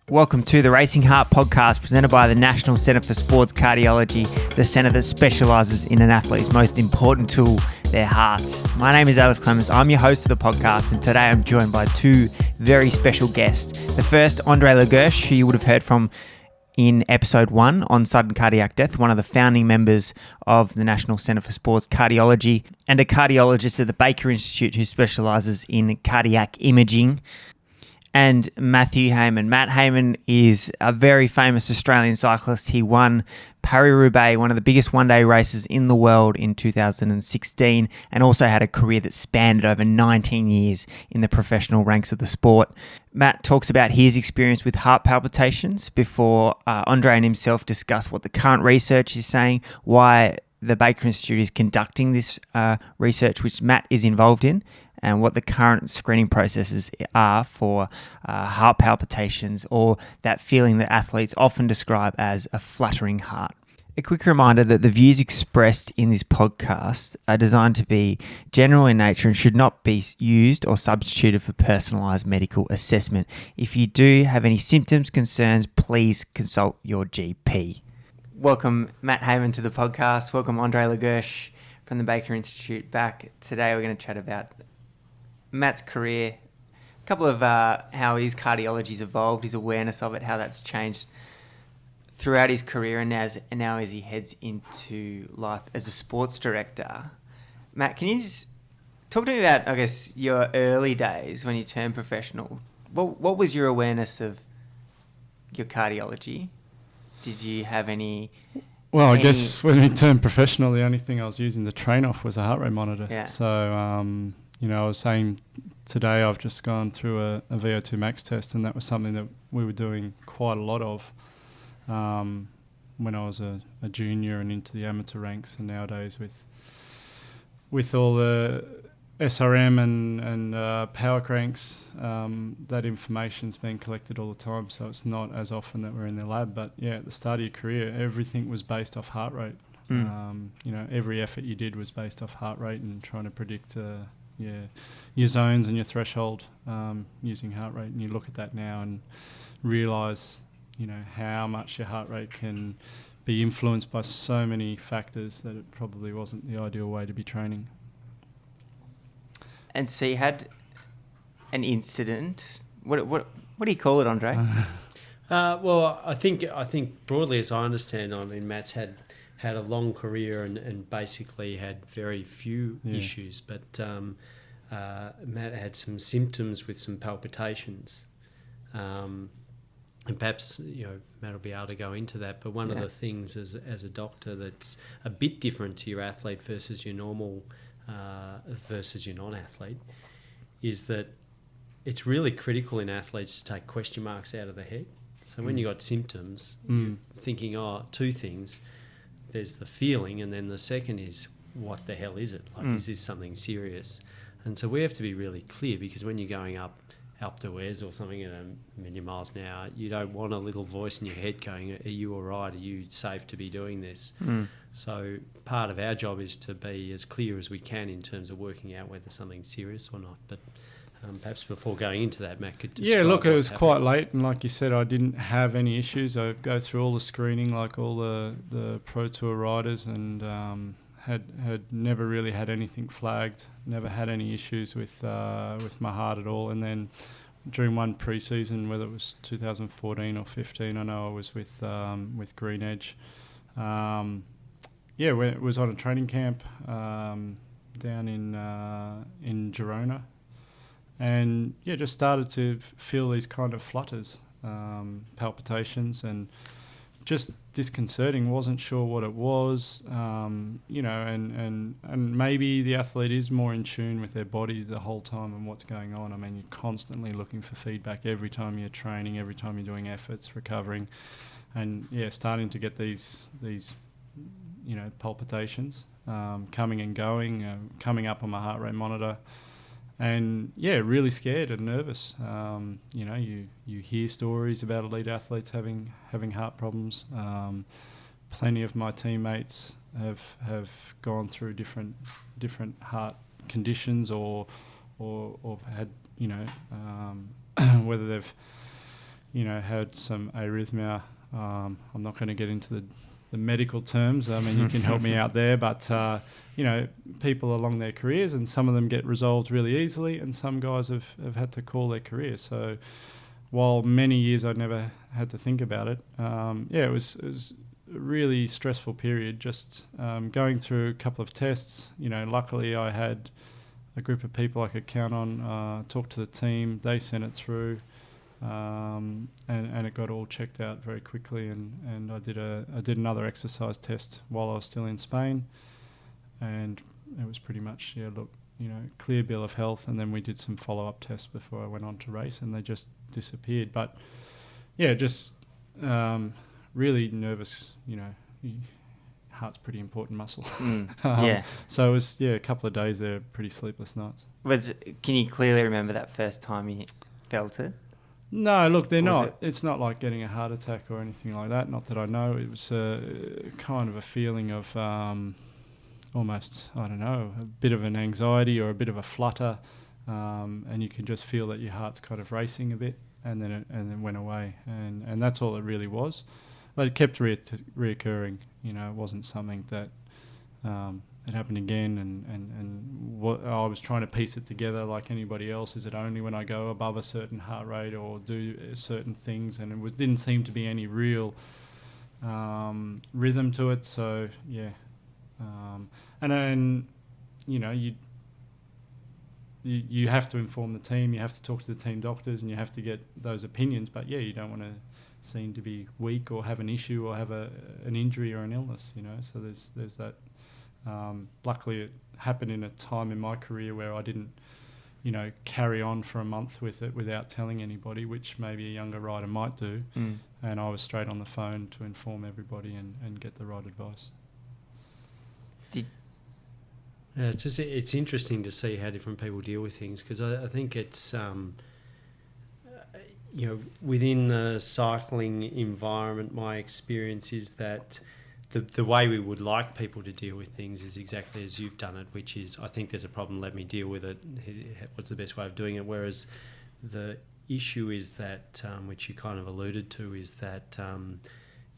Welcome to the Racing Heart podcast presented by the National Centre for Sports Cardiology, the centre that specialises in an athlete's most important tool, their heart. My name is Alex Clemens. I'm your host of the podcast, and today I'm joined by two very special guests. The first, André La Gerche, who you would have heard from in episode 1 on sudden cardiac death, one of the founding members of the National Centre for Sports Cardiology, and a cardiologist at the Baker Institute who specialises in cardiac imaging. And Mathew Hayman. Matt Hayman is a very famous Australian cyclist. He won Paris-Roubaix, one of the biggest one-day races in the world in 2016, and also had a career that spanned over 19 years in the professional ranks of the sport. Matt talks about his experience with heart palpitations before André and himself discuss what the current research is saying, why the Baker Institute is conducting this research, which Matt is involved in, and what the current screening processes are for heart palpitations, or that feeling that athletes often describe as a fluttering heart. A quick reminder that the views expressed in this podcast are designed to be general in nature and should not be used or substituted for personalised medical assessment. If you do have any symptoms, concerns, please consult your GP. Welcome, Matt Hayman, to the podcast. Welcome, André La Gerche from the Baker Institute back. Today we're going to chat about Matt's career, a couple of how his cardiology's evolved, his awareness of it, how that's changed throughout his career, and now as he heads into life as a sports director. Matt, can you just talk to me about, I guess, your early days when you turned professional? What was your awareness of your cardiology? Did you have any... Well, I guess when we turned professional, the only thing I was using to train off was a heart rate monitor. Yeah. So, I was saying today I've just gone through a VO2 max test, and that was something that we were doing quite a lot of when I was a junior and into the amateur ranks. And nowadays with all the SRM and power cranks, that information's being collected all the time, so it's not as often that we're in the lab. But yeah, at the start of your career, everything was based off heart rate. Every effort you did was based off heart rate and trying to predict your zones and your threshold using heart rate. And you look at that now and realise, how much your heart rate can be influenced by so many factors that it probably wasn't the ideal way to be training. And so you had an incident. What do you call it, André? Well, I think broadly, as I understand, Matt's had a long career and basically had very few issues, but Matt had some symptoms with some palpitations, and perhaps Matt will be able to go into that. But one of the things as a doctor that's a bit different to your athlete versus your normal versus your non-athlete is that it's really critical in athletes to take question marks out of the head. So when you got symptoms, you're thinking, two things. There's the feeling, and then the second is, what the hell is it? Is this something serious? And so we have to be really clear, because when you're going up d'Huez or something at 1,000,000 miles an hour, you don't want a little voice in your head going, are you all right? Are you safe to be doing this? So part of our job is to be as clear as we can in terms of working out whether something's serious or not. But perhaps before going into that, Matt could describe. Yeah, look, it was quite late, and like you said, I didn't have any issues. I go through all the screening like all the Pro Tour riders, and had never really had anything flagged, never had any issues with my heart at all. And then during one pre-season, whether it was 2014 or 15, I know I was with Green Edge. When it was on a training camp down in Girona. And just started to feel these kind of flutters, palpitations, and just disconcerting. Wasn't sure what it was, and maybe the athlete is more in tune with their body the whole time and what's going on. You're constantly looking for feedback every time you're training, every time you're doing efforts, recovering, and starting to get these palpitations coming and going, coming up on my heart rate monitor. And really scared and nervous. You hear stories about elite athletes having heart problems. Plenty of my teammates have gone through different heart conditions or had whether they've had some arrhythmia. I'm not going to get into the medical terms. I mean, you can help me out there, but people along their careers, and some of them get resolved really easily, and some guys have had to call their career. So while many years I never had to think about it, it was a really stressful period, just going through a couple of tests. Luckily I had a group of people I could count on, talk to the team, they sent it through, and it got all checked out very quickly, and I did another exercise test while I was still in Spain, and it was pretty much clear bill of health, and then we did some follow-up tests before I went on to race, and they just disappeared. But just really nervous. Heart's pretty important muscle. So it was a couple of days there, pretty sleepless nights. Can you clearly remember that first time you felt it? No, look, they're not. It's not like getting a heart attack or anything like that. Not that I know. It was kind of a feeling of almost, I don't know, a bit of an anxiety or a bit of a flutter, and you can just feel that your heart's kind of racing a bit, and then it went away, and that's all it really was. But it kept reoccurring. It wasn't something that it happened again, and what I was trying to piece it together like anybody else. Is it only when I go above a certain heart rate or do certain things? And it didn't seem to be any real rhythm to it. So and then you have to inform the team. You have to talk to the team doctors, and you have to get those opinions. But you don't want to seem to be weak or have an issue or have an injury or an illness. So there's that. Luckily, it happened in a time in my career where I didn't, carry on for a month with it without telling anybody, which maybe a younger rider might do. And I was straight on the phone to inform everybody and get the right advice. It's interesting to see how different people deal with things, because I think it's within the cycling environment, my experience is that the way we would like people to deal with things is exactly as you've done it, which is, I think there's a problem, let me deal with it. What's the best way of doing it? Whereas the issue is that, which you kind of alluded to, is that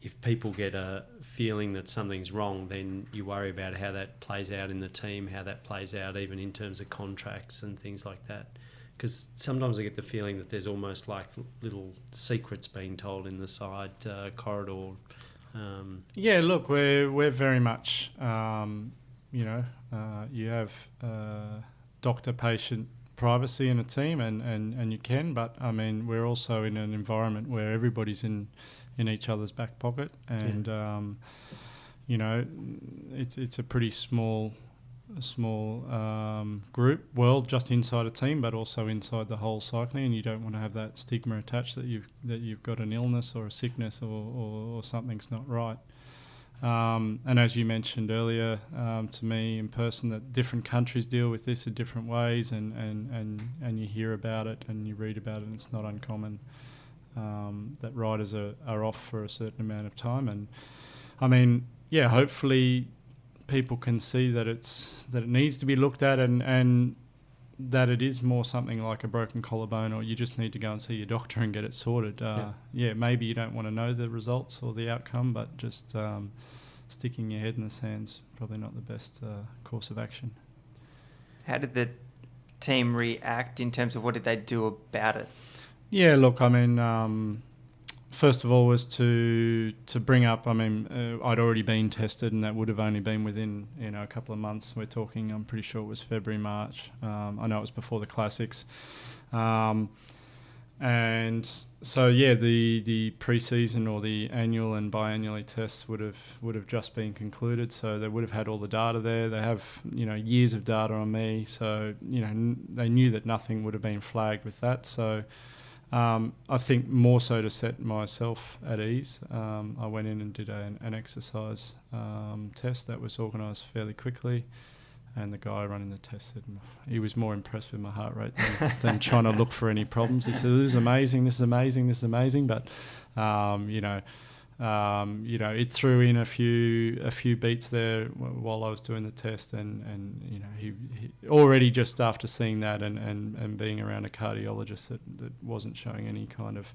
if people get a feeling that something's wrong, then you worry about how that plays out in the team, how that plays out even in terms of contracts and things like that. Because sometimes I get the feeling that there's almost like little secrets being told in the side corridor. Look, we're very much, you have doctor-patient privacy in a team, and you can, but I mean, we're also in an environment where everybody's in each other's back pocket, and it's a pretty small group, just inside a team, but also inside the whole cycling, and you don't want to have that stigma attached that you've got an illness or a sickness or something's not right. And as you mentioned earlier, to me in person, that different countries deal with this in different ways, and you hear about it and you read about it, and it's not uncommon that riders are off for a certain amount of time. And I mean, hopefully people can see that it needs to be looked at, and that it is more something like a broken collarbone, or you just need to go and see your doctor and get it sorted. Maybe you don't want to know the results or the outcome, but just sticking your head in the sand's probably not the best course of action. How did the team react in terms of what did they do about it? Yeah, look, I mean, first of all was to bring up, I mean, I'd already been tested, and that would have only been within, a couple of months. We're talking, I'm pretty sure it was February, March. I know it was before the Classics. And so, the pre-season or the annual and biannually tests would have just been concluded. So they would have had all the data there. They have, years of data on me. So, they knew that nothing would have been flagged with that. So I think more so to set myself at ease, I went in and did an exercise test that was organised fairly quickly, and the guy running the test said he was more impressed with my heart rate than trying to look for any problems. He said, "This is amazing, this is amazing, this is amazing," but it threw in a few beats there while I was doing the test, and he already, just after seeing that and being around a cardiologist that wasn't showing any kind of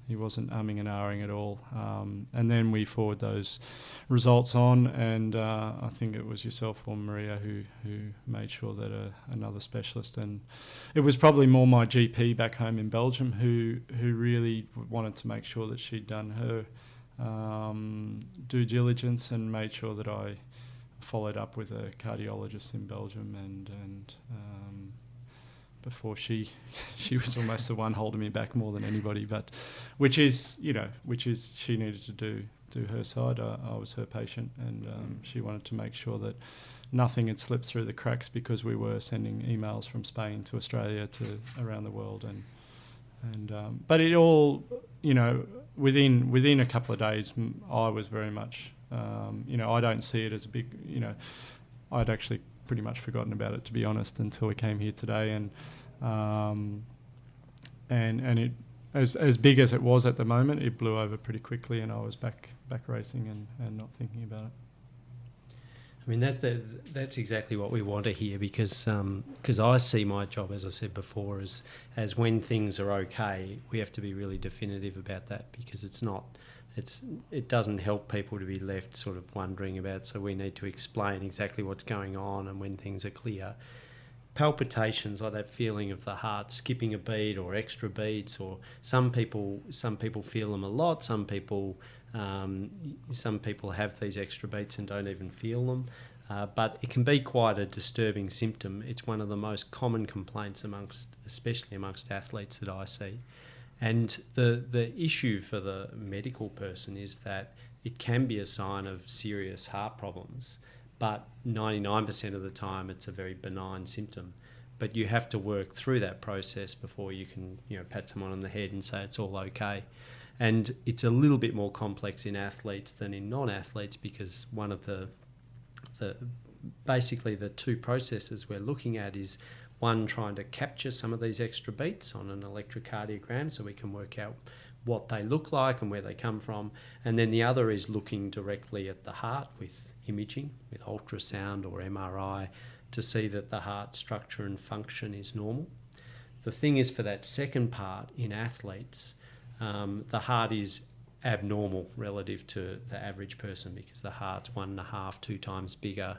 He wasn't umming and ahhing at all. And then we forward those results on, and I think it was yourself or Maria who made sure that another specialist, and it was probably more my GP back home in Belgium who really wanted to make sure that she'd done her due diligence and made sure that I followed up with a cardiologist in Belgium, and before she was almost the one holding me back more than anybody, but which is she needed to do her side. I was her patient, and she wanted to make sure that nothing had slipped through the cracks, because we were sending emails from Spain to Australia to around the world, and but it all, within a couple of days, I was very much, I don't see it as a big, I'd actually pretty much forgotten about it, to be honest, until we came here today, and it, as big as it was at the moment, it blew over pretty quickly, and I was back racing and not thinking about it. I mean, that's exactly what we want to hear, because I see my job, as I said before, as when things are okay, we have to be really definitive about that, because it doesn't help people to be left sort of wondering about. So we need to explain exactly what's going on, and when things are clear. Palpitations, like that feeling of the heart skipping a beat or extra beats, or some people feel them a lot. Some people have these extra beats and don't even feel them. But it can be quite a disturbing symptom. It's one of the most common complaints especially amongst athletes that I see. And the issue for the medical person is that it can be a sign of serious heart problems, but 99% of the time it's a very benign symptom. But you have to work through that process before you can, pat someone on the head and say it's all okay. And it's a little bit more complex in athletes than in non-athletes, because one of the basically the two processes we're looking at is, one, trying to capture some of these extra beats on an electrocardiogram so we can work out what they look like and where they come from. And then the other is looking directly at the heart with imaging, with ultrasound or MRI, to see that the heart structure and function is normal. The thing is, for that second part in athletes, the heart is abnormal relative to the average person, because the heart's 1.5, 2 times bigger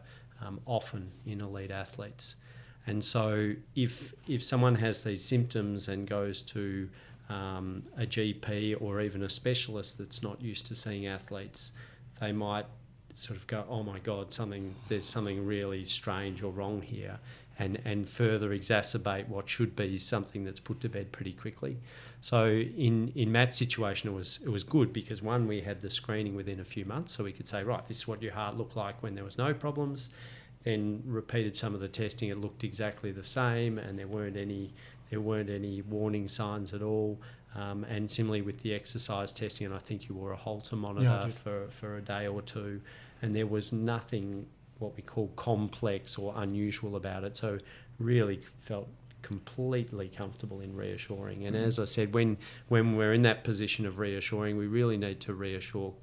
often in elite athletes. And so if someone has these symptoms and goes to a GP or even a specialist that's not used to seeing athletes, they might sort of go, oh my God, there's something really strange or wrong here, and further exacerbate what should be something that's put to bed pretty quickly. So in Matt's situation, it was good, because one, we had the screening within a few months, so we could say, right, this is what your heart looked like when there was no problems. Then repeated some of the testing, it looked exactly the same, and there weren't any warning signs at all. And similarly with the exercise testing, and I think you wore a Holter monitor for a day or two, and there was nothing what we call complex or unusual about it. So really felt completely comfortable in reassuring. And as I said, when we're in that position of reassuring, we really need to reassure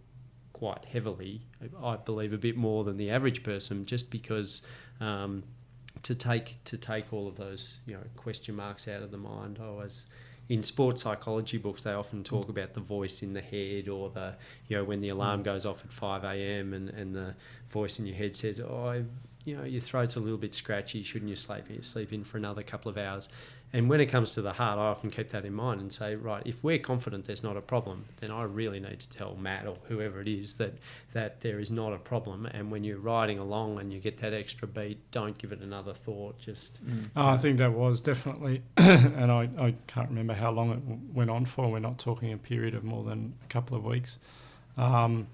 quite heavily, I believe a bit more than the average person, just because to take all of those question marks out of the mind. As in sports psychology books, they often talk about the voice in the head, or the when the alarm goes off at 5 a.m. and the voice in your head says, your throat's a little bit scratchy, shouldn't you sleep in for another couple of hours? And when it comes to the heart, I often keep that in mind and say, right, if we're confident there's not a problem, then I really need to tell Matt or whoever it is that there is not a problem. And when you're riding along and you get that extra beat, don't give it another thought. I think that was definitely, and I can't remember how long it went on for. We're not talking a period of more than a couple of weeks. And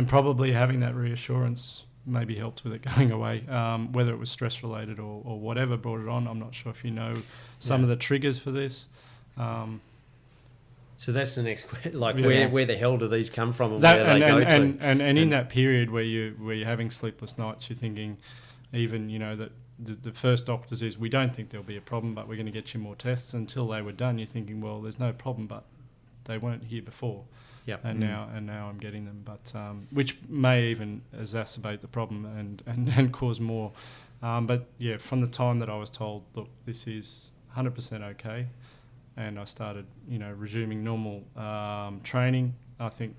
probably having that reassurance maybe helped with it going away, whether it was stress related or whatever brought it on. I'm not sure if you know some of the triggers for this. So that's the next question. Where the hell do these come from, and where do they go to? And in that period where you're having sleepless nights, you're thinking, even that the first doctors is, we don't think there'll be a problem, but we're going to get you more tests. Until they were done, you're thinking, well, there's no problem, but they weren't here before. Yep. And now I'm getting them, but which may even exacerbate the problem and cause more. But yeah, from the time that I was told, look, this is 100% okay, and I started, resuming normal training, I think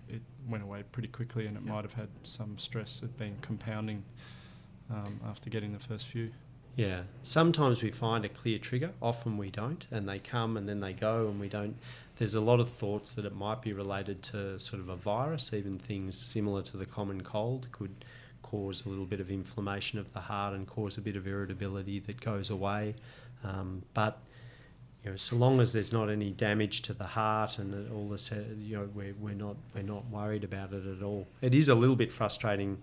it went away pretty quickly, and it might have had some stress had been compounding after getting the first few. Yeah. Sometimes we find a clear trigger. Often we don't, and they come and then they go, and we don't. There's a lot of thoughts that it might be related to sort of a virus. Even things similar to the common cold could cause a little bit of inflammation of the heart and cause a bit of irritability that goes away. But so long as there's not any damage to the heart and all this, we're not worried about it at all. It is a little bit frustrating,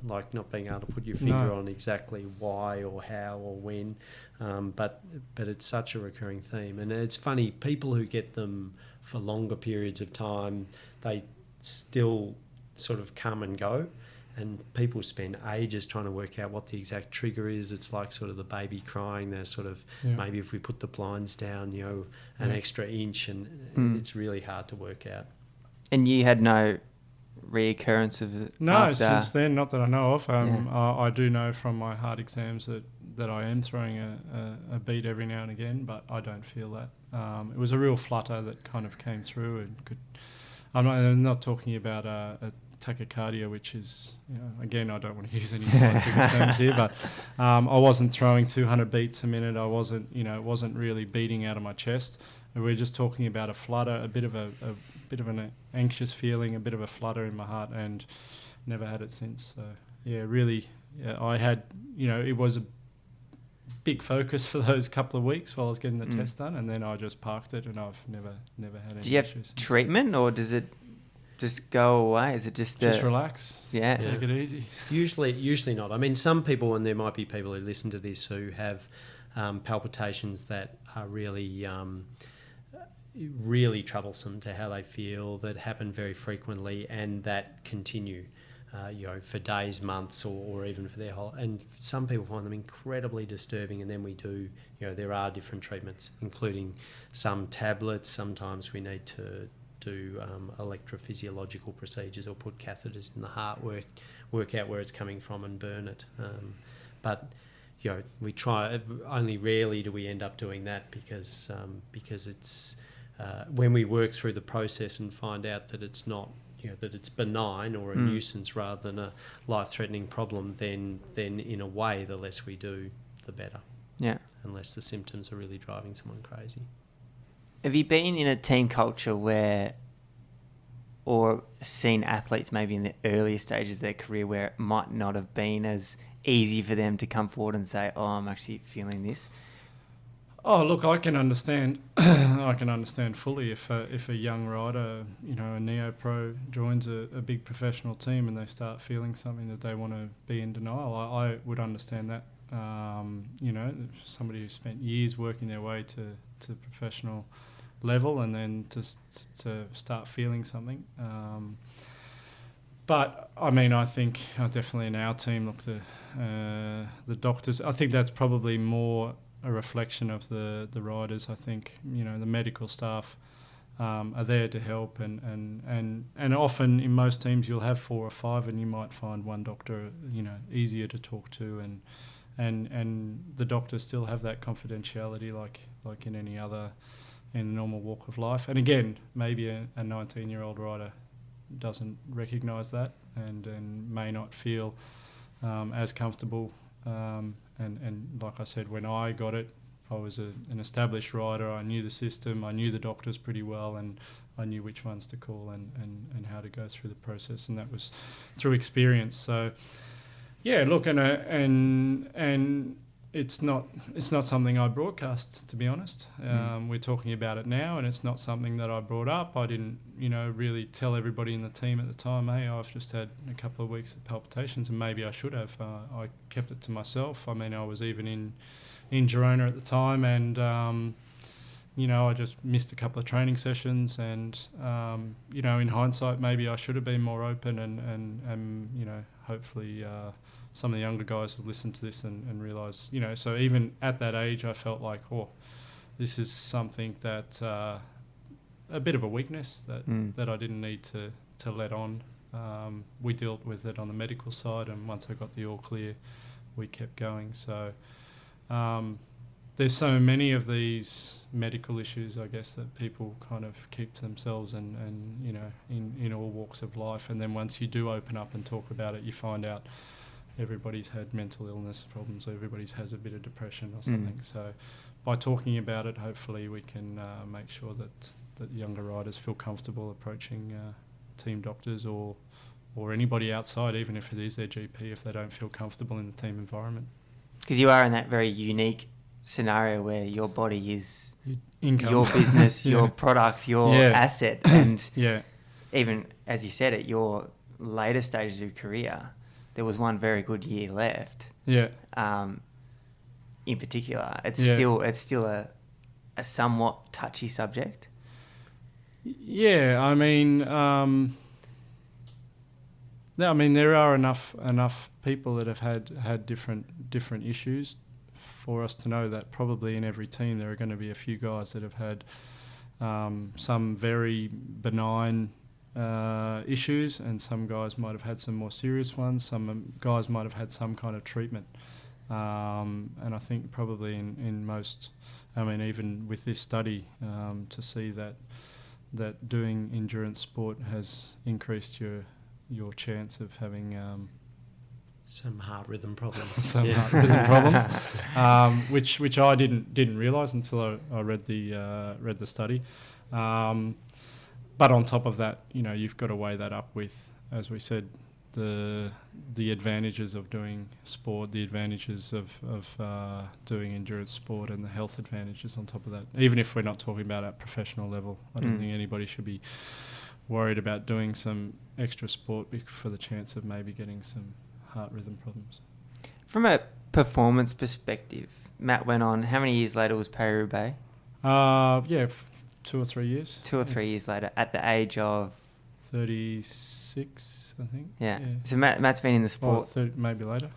like not being able to put your finger on exactly why or how or when, but it's such a recurring theme. And it's funny, people who get them for longer periods of time, they still sort of come and go. And people spend ages trying to work out what the exact trigger is. It's like sort of the baby crying. They're sort of, maybe if we put the blinds down, an extra inch, and it's really hard to work out. And you had no reoccurrence of it? No, since then, not that I know of. I do know from my heart exams that I am throwing a beat every now and again, but I don't feel that. It was a real flutter that kind of came through and could... I'm not talking about a tachycardia, which is, again, I don't want to use any scientific terms here, but I wasn't throwing 200 beats a minute. I wasn't, it wasn't really beating out of my chest. We're just talking about a flutter, a bit of an anxious feeling, a bit of a flutter in my heart, and never had it since. So I had, it was a big focus for those couple of weeks while I was getting the test done, and then I just parked it, and I've never had any issues. Do you have treatment, or does it just go away? Is it just relax? Yeah. Take it easy. Usually not. I mean, some people, and there might be people who listen to this who have palpitations that are really, really troublesome to how they feel, that happen very frequently, and that continue, for days, months, or even for their whole. And some people find them incredibly disturbing. And then we do, there are different treatments, including some tablets. Sometimes we need to do electrophysiological procedures or put catheters in the heart, work out where it's coming from and burn it. But we try. Only rarely do we end up doing that because it's when we work through the process and find out that it's not, that it's benign or a nuisance rather than a life-threatening problem. Then in a way, the less we do, the better. Yeah. Unless the symptoms are really driving someone crazy. Have you been in a team culture or seen athletes maybe in the earlier stages of their career where it might not have been as easy for them to come forward and say, "Oh, I'm actually feeling this"? Oh, look, I can understand. I can understand fully if a young rider, a neo-pro joins a big professional team and they start feeling something that they want to be in denial. I would understand that. Somebody who spent years working their way to professional level and then to start feeling something. But I mean, I think definitely in our team, look, the doctors, I think that's probably more a reflection of the riders. I think, the medical staff are there to help, and often in most teams you'll have 4 or 5, and you might find one doctor, easier to talk to, and the doctors still have that confidentiality like in any other, in a normal walk of life. And again, maybe a 19-year-old rider doesn't recognise that and may not feel as comfortable. And like I said, when I got it, I was an established rider. I knew the system, I knew the doctors pretty well, and I knew which ones to call and how to go through the process, and that was through experience. So yeah, look, and it's not something I broadcast, to be honest. We're talking about it now, and it's not something that I brought up. I didn't, really tell everybody in the team at the time, hey, I've just had a couple of weeks of palpitations, and maybe I should have. I kept it to myself. I mean, I was even in Girona at the time, and I just missed a couple of training sessions, and in hindsight, maybe I should have been more open, and hopefully some of the younger guys would listen to this and realise, so even at that age, I felt like, this is something that a bit of a weakness that I didn't need to let on. We dealt with it on the medical side, and once I got the all clear, we kept going. So there's so many of these medical issues, I guess, that people kind of keep to themselves and you know, in all walks of life. And then once you do open up and talk about it, you find out everybody's had mental illness problems, everybody's had a bit of depression or something. So by talking about it, hopefully we can make sure that younger riders feel comfortable approaching team doctors or anybody outside, even if it is their GP, if they don't feel comfortable in the team environment. Because you are in that very unique scenario where your body is Income. your business, your product, your asset. And even, as you said, at your later stages of your career, there was one very good year left. In particular, it's still a somewhat touchy subject. Yeah, I mean, there are enough people that have had different issues for us to know that probably in every team there are going to be a few guys that have had some very benign issues, and some guys might have had some more serious ones. Some guys might have had some kind of treatment, and I think probably in most, I mean, even with this study, to see that doing endurance sport has increased your chance of having some heart rhythm problems. Heart rhythm problems, which I didn't realise until I read the study. But on top of that, you know, you've got to weigh that up with, as we said, the advantages of doing sport, the advantages of doing endurance sport, and the health advantages on top of that. Even if we're not talking about at professional level, I don't think anybody should be worried about doing some extra sport for the chance of maybe getting some heart rhythm problems. From a performance perspective, Matt went on, how many years later was Paris-Roubaix? 2 or 3 years. 2 or 3 years later, at the age of 36, I think. Yeah. So Matt's been in the sport maybe later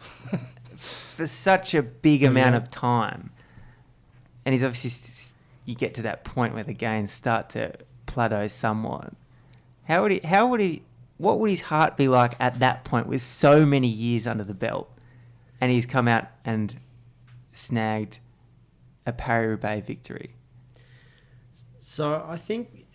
for such a big amount of time, and he's obviously you get to that point where the gains start to plateau somewhat. What would his heart be like at that point with so many years under the belt, and he's come out and snagged a Paris-Roubaix victory? So I think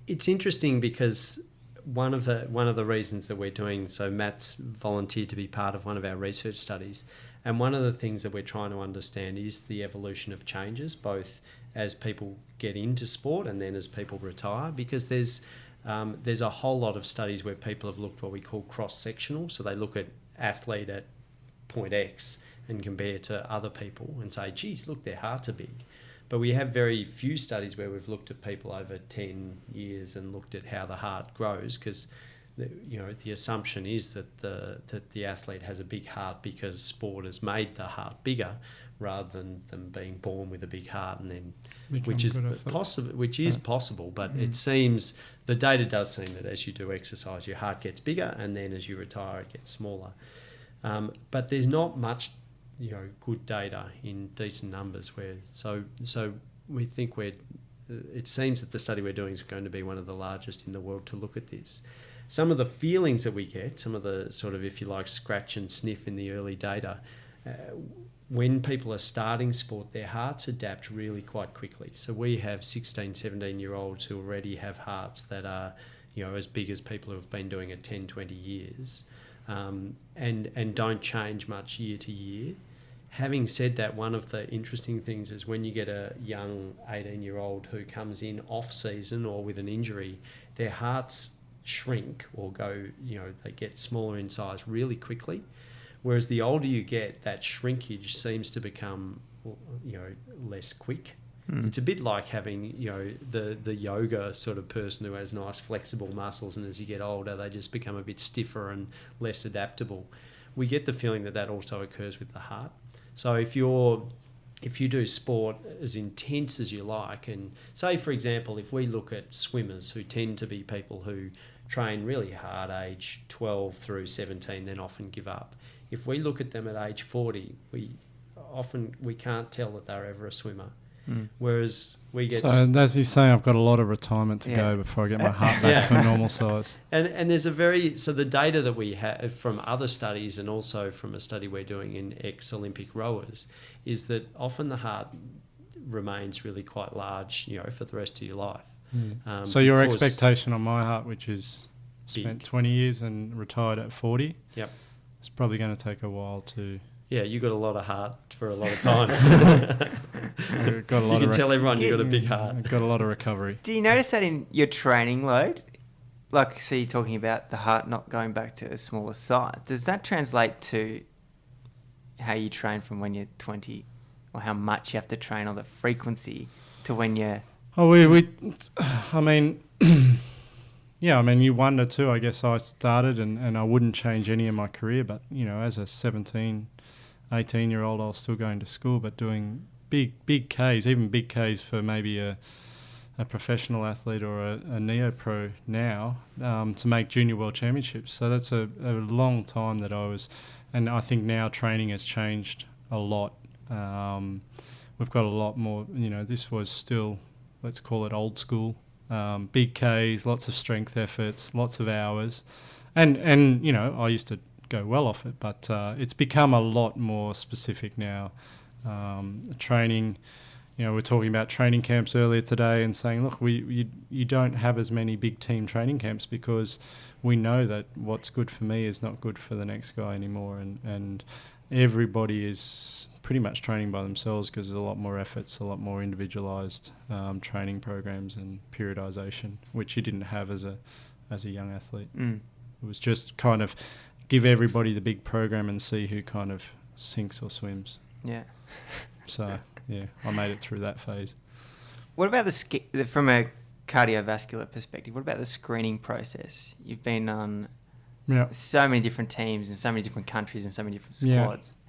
it's interesting because one of the reasons that we're doing, so Matt's volunteered to be part of one of our research studies, and one of the things that we're trying to understand is the evolution of changes, both as people get into sport and then as people retire, because there's a whole lot of studies where people have looked what we call cross-sectional, so they look at athlete at point X and compare to other people and say, geez, look, their hearts are big. But we have very few studies where we've looked at people over 10 years and looked at how the heart grows, because the assumption is that the athlete has a big heart because sport has made the heart bigger, rather than them being born with a big heart, and then which is possible. But it seems the data does seem that as you do exercise, your heart gets bigger, and then as you retire, it gets smaller. But there's not much good data in decent numbers so we think it seems that the study we're doing is going to be one of the largest in the world to look at this. Some of the feelings that we get, some of the sort of, if you like, scratch and sniff in the early data, when people are starting sport, their hearts adapt really quite quickly. So we have 16, 17-year-olds who already have hearts that are, as big as people who have been doing it 10, 20 years, and don't change much year to year. Having said that, one of the interesting things is when you get a young 18-year-old who comes in off-season or with an injury, their hearts shrink or go, they get smaller in size really quickly. Whereas the older you get, that shrinkage seems to become, less quick. It's a bit like having, the yoga sort of person who has nice flexible muscles, and as you get older, they just become a bit stiffer and less adaptable. We get the feeling that also occurs with the heart. So if you do sport as intense as you like, and say, for example, if we look at swimmers who tend to be people who train really hard, age 12 through 17, then often give up. If we look at them at age 40, we can't tell that they're ever a swimmer. Whereas we get... So as you say, I've got a lot of retirement to go before I get my heart back to a normal size. And there's so the data that we have from other studies, and also from a study we're doing in ex-Olympic rowers, is that often the heart remains really quite large, for the rest of your life. So your expectation on my heart, which is Big. spent 20 years and retired at 40, Yep. it's probably going to take a while to... Yeah, you got a lot of heart for a lot of time. I've got a lot You can tell everyone you got a big heart. I've got a lot of recovery. Do you notice that in your training load? Like, so you're talking about the heart not going back to a smaller size. Does that translate to how you train from when you're 20, or how much you have to train, or the frequency to when you're... Oh, I mean, yeah, I mean, you wonder too. I guess I started and I wouldn't change any of my career, but, as a 17, 18-year-old, I was still going to school, but doing big Ks, even big Ks for maybe a professional athlete or a neo-pro now, to make junior world championships. So that's a long time that I was... And I think now training has changed a lot. We've got a lot more, this was still, let's call it old school. Big Ks, lots of strength efforts, lots of hours. And I used to go well off it, but it's become a lot more specific now. Training, we're talking about training camps earlier today and saying, look, you don't have as many big team training camps because we know that what's good for me is not good for the next guy anymore. And everybody is pretty much training by themselves because there's a lot more efforts, a lot more individualised training programs and periodisation, which you didn't have as a young athlete. It was just kind of give everybody the big program and see who kind of sinks or swims. Yeah. So, yeah, I made it through that phase. What about from a cardiovascular perspective, what about the screening process? You've been on so many different teams in so many different countries and so many different squads. Yeah.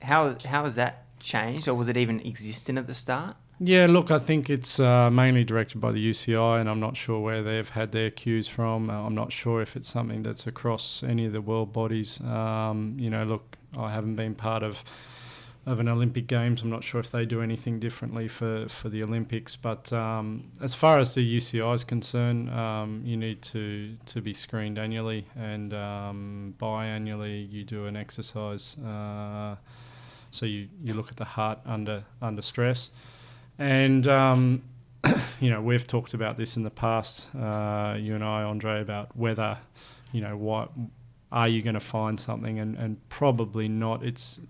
How has that changed, or was it even existent at the start? Yeah, look, I think it's mainly directed by the UCI, and I'm not sure where they've had their cues from. I'm not sure if it's something that's across any of the world bodies. Look, I haven't been part of an Olympic Games. I'm not sure if they do anything differently for the Olympics. But as far as the UCI is concerned, you need to be screened annually, and biannually you do an exercise. So you look at the heart under stress. And, we've talked about this in the past, you and I, Andre, about whether, what are you going to find something, and probably not.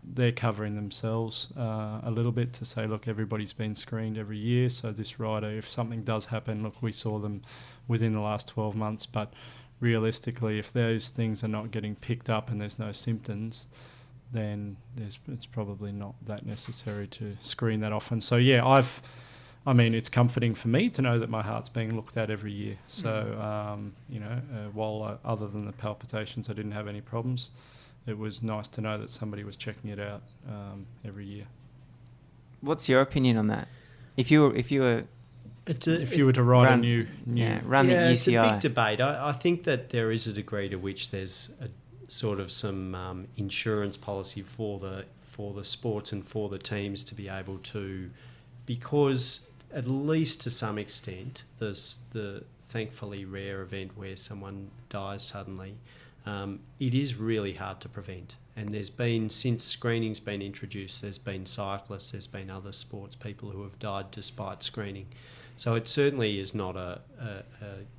They're covering themselves a little bit to say, look, everybody's been screened every year, so this rider, if something does happen, look, we saw them within the last 12 months, but realistically, if those things are not getting picked up and there's no symptoms, then it's probably not that necessary to screen that often. So yeah, it's comforting for me to know that my heart's being looked at every year. So while other than the palpitations, I didn't have any problems, it was nice to know that somebody was checking it out every year. What's your opinion on that? If you were to write run the UCI, it's a big debate. I think that there is a degree to which there's a sort of some insurance policy for the sports and for the teams to be able to, because at least to some extent, there's the thankfully rare event where someone dies suddenly. It is really hard to prevent, and there's been, since screening's been introduced, there's been cyclists, there's been other sports people who have died despite screening. So it certainly is not a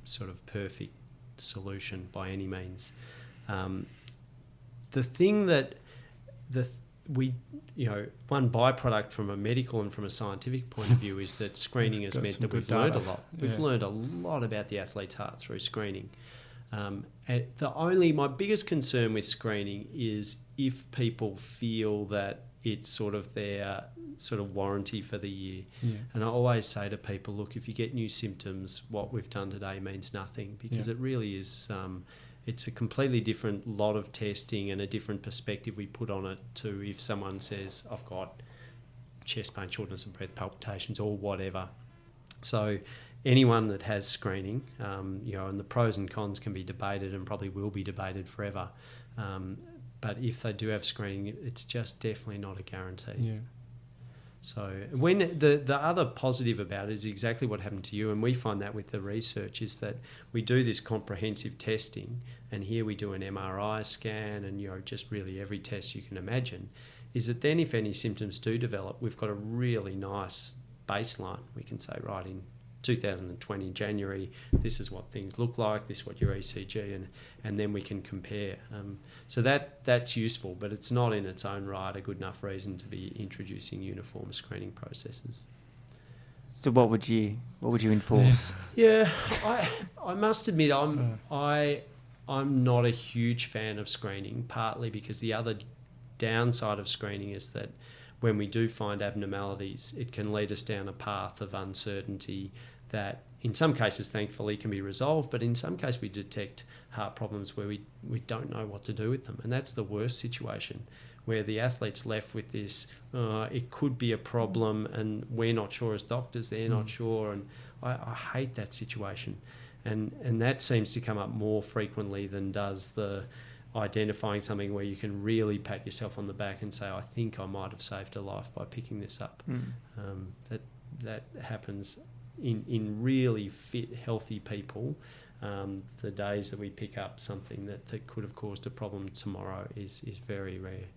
sort of perfect solution by any means. The thing that one byproduct from a medical and from a scientific point of view is that screening has meant that we've learned a lot. We've learned a lot about the athlete's heart through screening. My biggest concern with screening is if people feel that it's sort of their sort of warranty for the year. Yeah. And I always say to people, look, if you get new symptoms, what we've done today means nothing, because it really is... it's a completely different lot of testing and a different perspective we put on it to if someone says, I've got chest pain, shortness of breath, palpitations, or whatever. So anyone that has screening, and the pros and cons can be debated and probably will be debated forever. But if they do have screening, it's just definitely not a guarantee. Yeah. So when the other positive about it is exactly what happened to you, and we find that with the research, is that we do this comprehensive testing, and here we do an MRI scan and just really every test you can imagine, is that then if any symptoms do develop, we've got a really nice baseline. We can say, right, in 2020 January, this is what things look like, this is what your ECG, and then we can compare. So that's useful, but it's not in its own right a good enough reason to be introducing uniform screening processes. So what would you enforce? Yeah, I must admit I'm not a huge fan of screening, partly because the other downside of screening is that when we do find abnormalities, it can lead us down a path of uncertainty that in some cases thankfully can be resolved, but in some cases we detect heart problems where we don't know what to do with them, and that's the worst situation, where the athlete's left with this, it could be a problem and we're not sure as doctors, they're not sure, and I hate that situation. And that seems to come up more frequently than does the identifying something where you can really pat yourself on the back and say, I think I might have saved a life by picking this up. That happens in really fit, healthy people. The days that we pick up something that could have caused a problem tomorrow is very rare.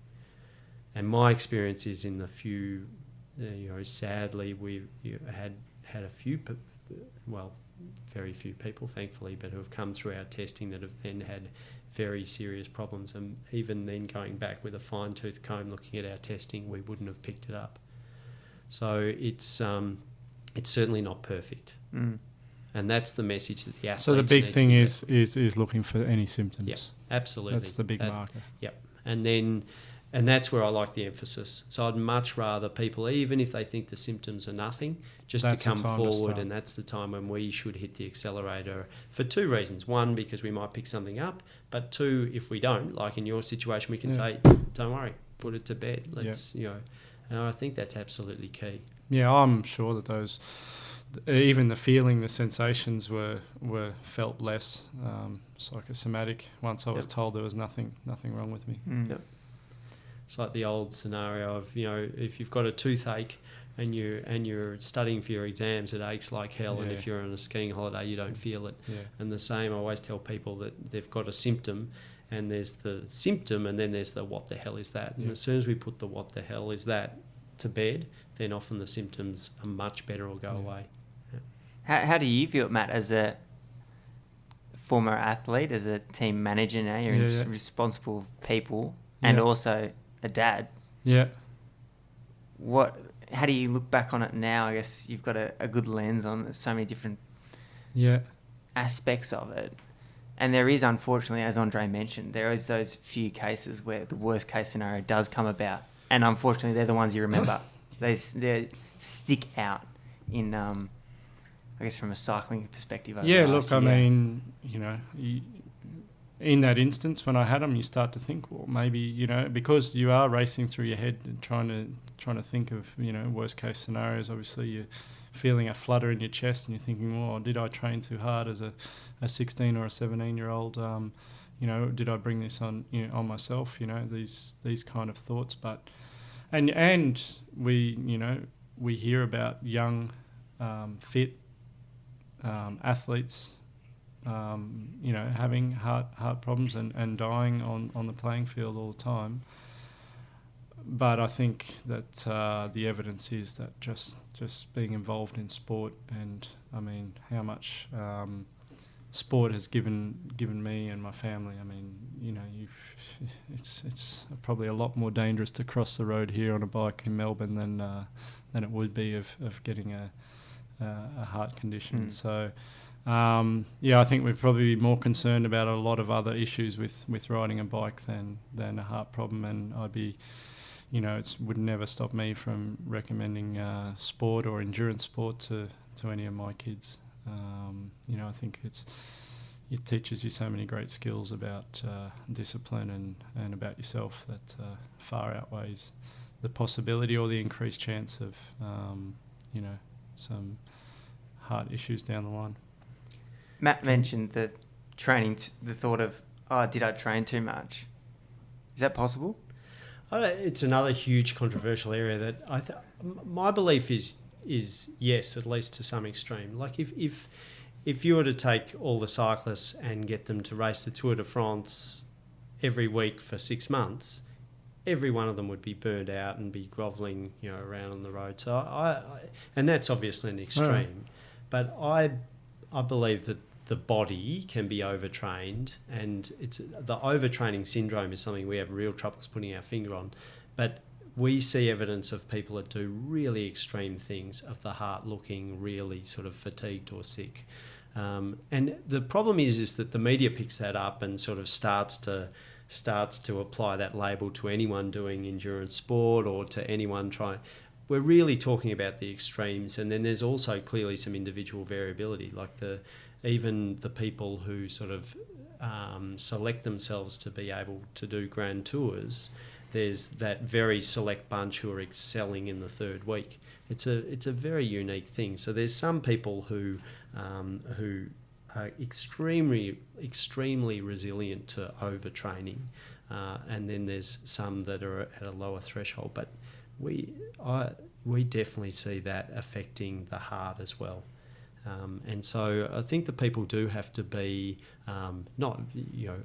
And my experience is in the few, sadly, we've had a few, very few people, thankfully, but who have come through our testing that have then had very serious problems. And even then, going back with a fine-tooth comb looking at our testing, we wouldn't have picked it up. So it's certainly not perfect. And that's the message that the athletes. So the big thing is looking for any symptoms. Yeah, absolutely. That's the big marker. Yep. And that's where I like the emphasis. So I'd much rather people, even if they think the symptoms are nothing, just to come forward, and that's the time when we should hit the accelerator for two reasons. One, because we might pick something up, but two, if we don't, like in your situation, we can say, don't worry, put it to bed. Let's, and I think that's absolutely key. Yeah, I'm sure that those, even the feeling, the sensations were felt less psychosomatic once I was told there was nothing wrong with me. Yep. It's like the old scenario of, if you've got a toothache and you're studying for your exams, it aches like hell, and if you're on a skiing holiday, you don't feel it. Yeah. And the same, I always tell people that they've got a symptom, and there's the symptom, and then there's the what the hell is that? And as soon as we put the what the hell is that to bed, then often the symptoms are much better or go away. Yeah. How do you view it, Matt, as a former athlete, as a team manager now? You're responsible for people and also a dad. Yeah. How do you look back on it now? I guess you've got a good lens on so many different aspects of it. And there is, unfortunately, as Andre mentioned, there is those few cases where the worst case scenario does come about. And unfortunately, they're the ones you remember. They stick out in, I guess, from a cycling perspective. I mean, in that instance, when I had them, you start to think, well, maybe, because you are racing through your head and trying to think of, worst case scenarios. Obviously, you're feeling a flutter in your chest and you're thinking, well, did I train too hard as a 16 or a 17-year-old? Did I bring this on myself? These kind of thoughts. But and we hear about young, fit athletes, having heart problems and dying on the playing field all the time. But I think that the evidence is that just being involved in sport, and I mean how much sport has given me and my family. I mean, it's probably a lot more dangerous to cross the road here on a bike in Melbourne than it would be of getting a heart condition. So. I think we'd probably be more concerned about a lot of other issues with riding a bike than a heart problem, and I'd be, it would never stop me from recommending sport or endurance sport to any of my kids. I think it teaches you so many great skills about discipline and about yourself that far outweighs the possibility or the increased chance of some heart issues down the line. Matt mentioned that training, the thought of, did I train too much? Is that possible? It's another huge controversial area that my belief is yes, at least to some extreme. Like if you were to take all the cyclists and get them to race the Tour de France every week for 6 months, every one of them would be burned out and be grovelling, around on the road. So I and that's obviously an extreme, but I believe that the body can be overtrained, and the overtraining syndrome is something we have real troubles putting our finger on, but we see evidence of people that do really extreme things, of the heart looking really sort of fatigued or sick. And the problem is that the media picks that up and sort of starts to apply that label to anyone doing endurance sport or to anyone trying. We're really talking about the extremes, and then there's also clearly some individual variability, like even the people who sort of select themselves to be able to do grand tours. There's that very select bunch who are excelling in the third week. It's a very unique thing. So there's some people who are extremely resilient to overtraining, and then there's some that are at a lower threshold. But we definitely see that affecting the heart as well. And so I think the people do have to be not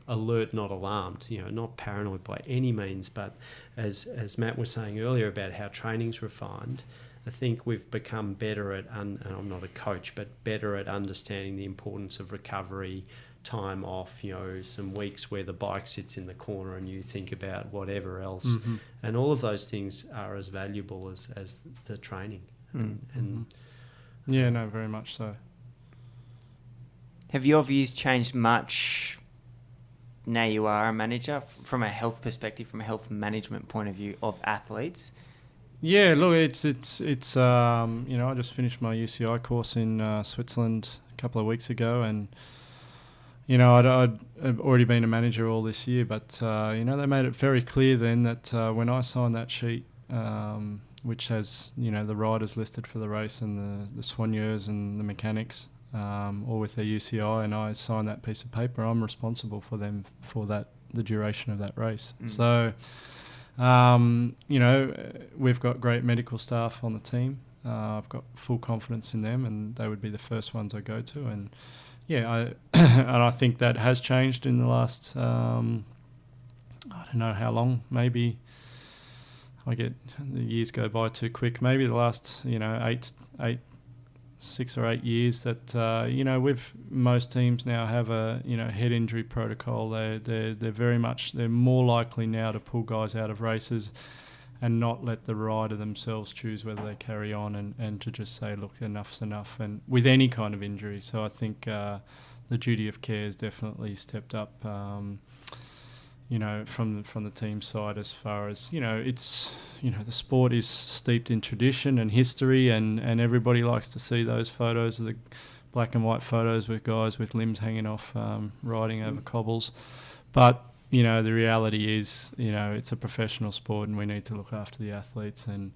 alert, not alarmed, not paranoid by any means. But as Matt was saying earlier about how training's refined, I think we've become better at, and I'm not a coach, but better at understanding the importance of recovery, time off, some weeks where the bike sits in the corner and you think about whatever else. Mm-hmm. And all of those things are as valuable as the training. Mm-hmm. And yeah, no, very much so. Have your views changed much now you are a manager from a health perspective, from a health management point of view of athletes? Yeah, look, it's I just finished my UCI course in Switzerland a couple of weeks ago, and I'd already been a manager all this year, but they made it very clear then that when I signed that sheet, which has the riders listed for the race and the soigneurs and the mechanics, all with their UCI, and I signed that piece of paper, I'm responsible for them for the duration of that race. So. We've got great medical staff on the team. I've got full confidence in them, and they would be the first ones I go to. And I think that has changed in the last, I don't know how long, maybe the years go by too quick. Maybe the last, 6 or 8 years that, with most teams now have a, head injury protocol. They're more likely now to pull guys out of races and not let the rider themselves choose whether they carry on and to just say, look, enough's enough, and with any kind of injury. So I think the duty of care has definitely stepped up, from the team side, as far as, it's, the sport is steeped in tradition and history, and everybody likes to see those photos, of the black and white photos with guys with limbs hanging off, riding over cobbles. But, the reality is, it's a professional sport, and we need to look after the athletes, and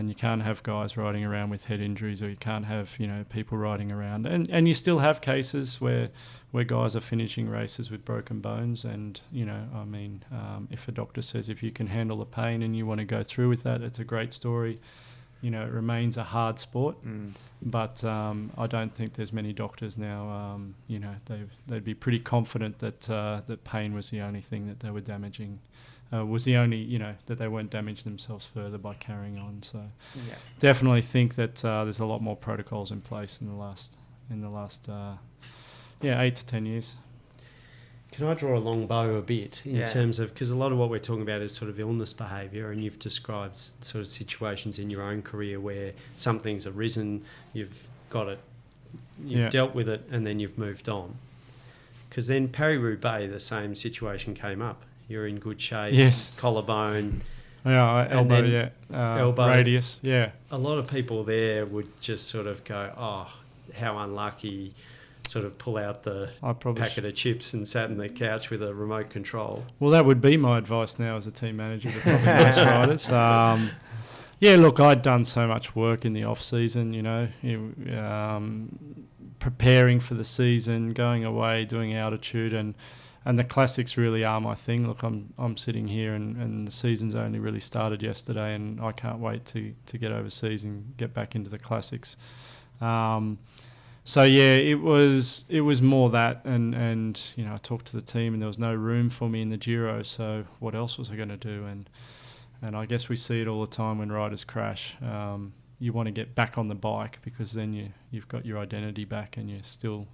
you can't have guys riding around with head injuries, or you can't have, people riding around. And you still have cases where guys are finishing races with broken bones, and, if a doctor says if you can handle the pain and you want to go through with that, it's a great story. It remains a hard sport, but I don't think there's many doctors now, they'd be pretty confident that pain was the only thing that they were damaging. Was the only, that they won't damage themselves further by carrying on. So definitely think that there's a lot more protocols in place in the last 8 to 10 years. Can I draw a long bow a bit in terms of, because a lot of what we're talking about is sort of illness behaviour, and you've described sort of situations in your own career where something's arisen, you've got it, you've dealt with it, and then you've moved on. Because then Paris-Roubaix, the same situation came up. You're in good shape. Yes. Collarbone. Elbow, elbow. Radius, yeah. A lot of people there would just sort of go, oh, how unlucky, sort of pull out the packet of chips and sat on the couch with a remote control. Well, that would be my advice now as a team manager to probably most riders. Look, I'd done so much work in the off-season, preparing for the season, going away, doing altitude, and the classics really are my thing. Look, I'm sitting here and the season's only really started yesterday, and I can't wait to get overseas and get back into the classics. So yeah, it was more that, and you know, I talked to the team, and there was no room for me in the Giro. So what else was I going to do? And I guess we see it all the time when riders crash. You want to get back on the bike because then you've got your identity back, and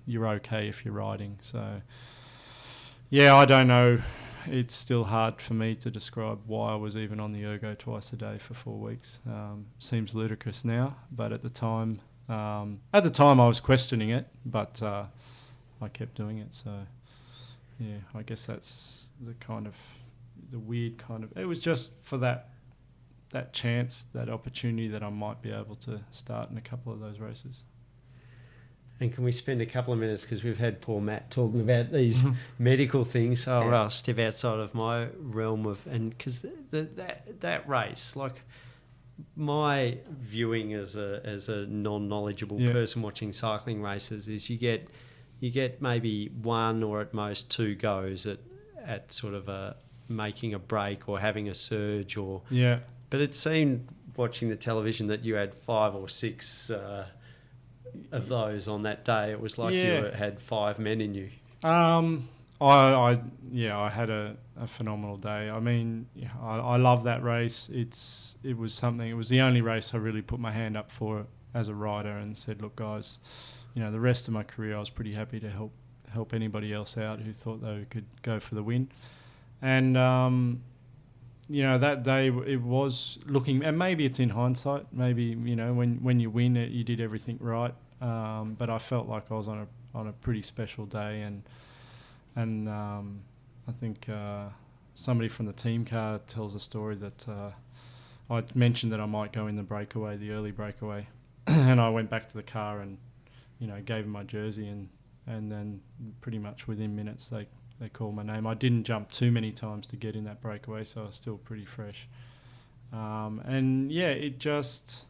you're okay if you're riding. So yeah, I don't know. It's still hard for me to describe why I was even on the ergo twice a day for 4 weeks. Seems ludicrous now, but at the time I was questioning it, but I kept doing it. So yeah, I guess that's the weird kind of. It was just for that chance, that opportunity that I might be able to start in a couple of those races. And can we spend a couple of minutes, because we've had poor Matt talking about these medical things, so I'll step outside of my realm of, and because that race, like my viewing as a non-knowledgeable person watching cycling races, is you get maybe one or at most two goes at sort of making a break or having a surge or but it seemed watching the television that you had 5 or 6 of those on that day. It was like you had 5 men in you. I had a phenomenal day. I mean, I love that race. It was the only race I really put my hand up for as a rider and said, look guys, you know, the rest of my career I was pretty happy to help anybody else out who thought they could go for the win. And you know, that day it was looking, and maybe it's in hindsight, maybe, you know, when you win it, you did everything right. But I felt like I was on a pretty special day, and I think somebody from the team car tells a story that I mentioned that I might go in the early breakaway, and I went back to the car and, you know, gave them my jersey, and then pretty much within minutes they called my name. I didn't jump too many times to get in that breakaway, so I was still pretty fresh. And yeah, it just,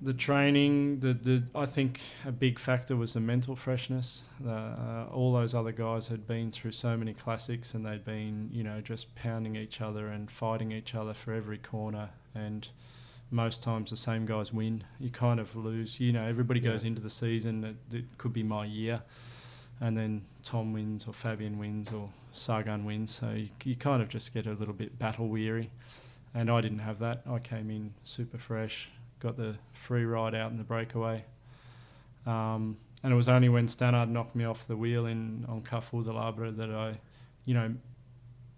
the training, I think a big factor was the mental freshness. All those other guys had been through so many classics, and they'd been, you know, just pounding each other and fighting each other for every corner, and most times the same guys win. You kind of lose, you know, everybody goes into the season, it could be my year, and then Tom wins or Fabian wins or Sagan wins, so you kind of just get a little bit battle weary, and I didn't have that. I came in super fresh, got the free ride out in the breakaway, and it was only when Stannard knocked me off the wheel on Carrefour de l'Arbre that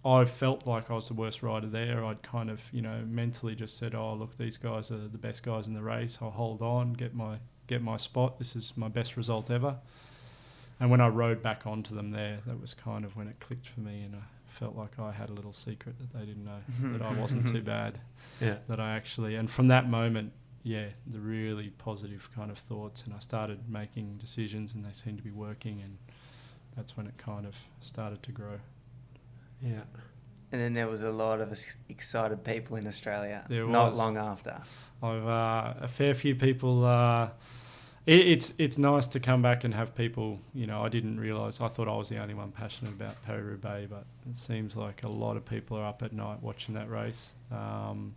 I felt like I was the worst rider there. I'd kind of, you know, mentally just said, oh look, these guys are the best guys in the race, I'll hold on, get my spot, this is my best result ever. And when I rode back onto them there, that was kind of when it clicked for me, and I felt like I had a little secret that they didn't know, that I wasn't too bad, that I actually, and from that moment, the really positive kind of thoughts, and I started making decisions, and they seemed to be working, and that's when it kind of started to grow. Yeah. And then there was a lot of excited people in Australia. There was. Not long after. A fair few people. It's nice to come back and have people, you know, I didn't realise, I thought I was the only one passionate about Paris-Roubaix, but it seems like a lot of people are up at night watching that race. And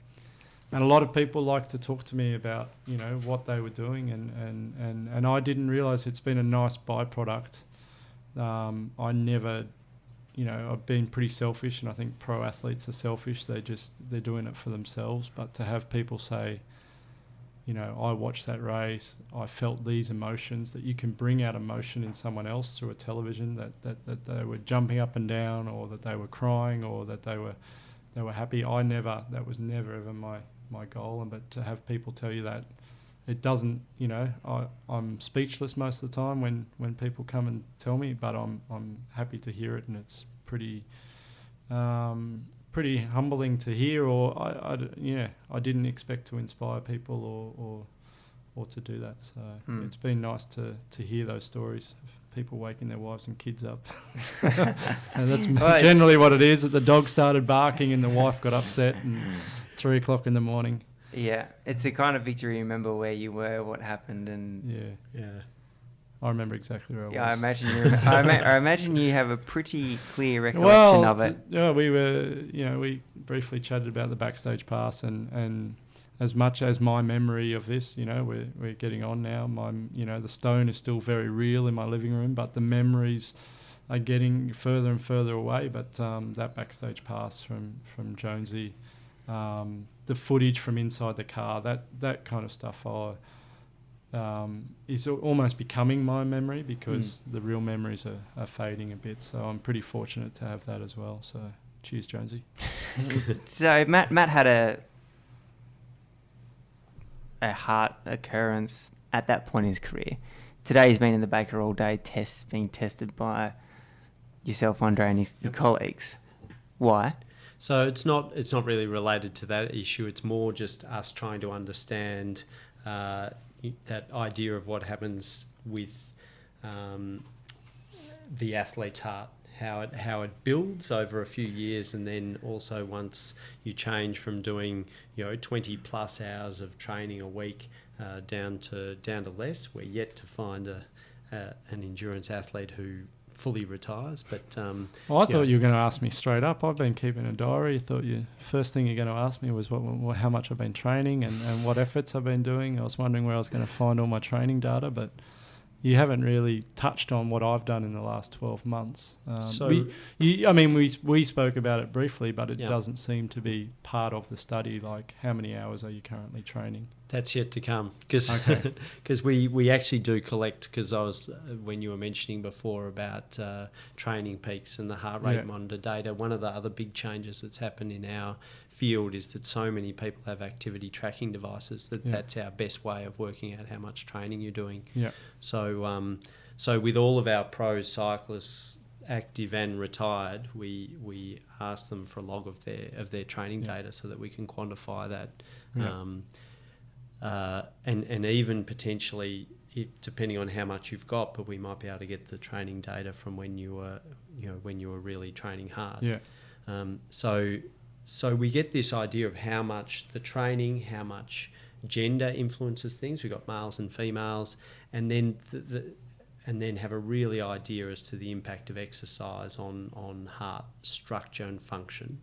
a lot of people like to talk to me about, you know, what they were doing, and I didn't realise it's been a nice byproduct. I never, you know, I've been pretty selfish, and I think pro athletes are selfish. They're doing it for themselves, but to have people say, you know, I watched that race, I felt these emotions, that you can bring out emotion in someone else through a television, that they were jumping up and down, or that they were crying, or that they were happy. That was never ever my goal. But to have people tell you that, it doesn't, you know, I'm speechless most of the time when people come and tell me, but I'm happy to hear it, and it's pretty humbling to hear, or I didn't expect to inspire people or to do that. So it's been nice to hear those stories of people waking their wives and kids up. And that's generally what it is, that the dog started barking and the wife got upset, and 3 o'clock in the morning. Yeah, it's the kind of victory you remember where you were, what happened, and yeah. I remember exactly where I was. Yeah, I imagine you have a pretty clear recollection of it. Yeah, we briefly chatted about the backstage pass, and as much as my memory of this, we're getting on now. The stone is still very real in my living room, but the memories are getting further and further away. But that backstage pass from Jonesy, the footage from inside the car, that kind of stuff is almost becoming my memory, because the real memories are fading a bit. So I'm pretty fortunate to have that as well. So cheers, Jonesy. So Matt had a heart occurrence at that point in his career. Today he's been in the Baker all day, being tested by yourself, Andre, and his colleagues. Why? So it's not really related to that issue. It's more just us trying to understand that idea of what happens with the athlete's heart, how it builds over a few years, and then also once you change from doing 20 plus hours of training a week down to less. We're yet to find an endurance athlete who fully retires, but I thought you were going to ask me straight up. I've been keeping a diary. Thought first thing you're going to ask me was how much I've been training and what efforts I've been doing. I was wondering where I was going to find all my training data, but you haven't really touched on what I've done in the last 12 months. We spoke about it briefly, but it doesn't seem to be part of the study. Like, how many hours are you currently training? That's yet to come, because we actually do collect, because when you were mentioning before about training peaks and the heart rate monitor data, one of the other big changes that's happened in our field is that so many people have activity tracking devices that's our best way of working out how much training you're doing. Yeah. So with all of our pro cyclists, active and retired, we ask them for a log of their training data so that we can quantify that. And even potentially, depending on how much you've got, but we might be able to get the training data from when you were really training hard. Yeah. So we get this idea of how much the training, how much gender influences things. We've got males and females, and then and then have a really idea as to the impact of exercise on heart structure and function.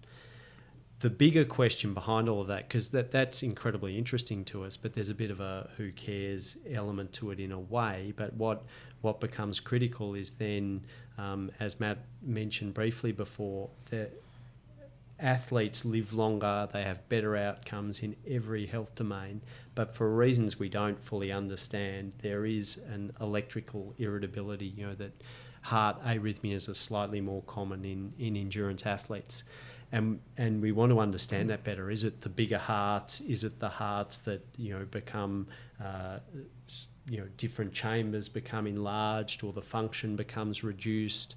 The bigger question behind all of that, because that's incredibly interesting to us, but there's a bit of a who cares element to it in a way. But what becomes critical is then, as Matt mentioned briefly before, that athletes live longer, they have better outcomes in every health domain, but for reasons we don't fully understand, there is an electrical irritability, that heart arrhythmias are slightly more common in endurance athletes. And we want to understand that better. Is it the bigger hearts? Is it the hearts that become different chambers become enlarged, or the function becomes reduced?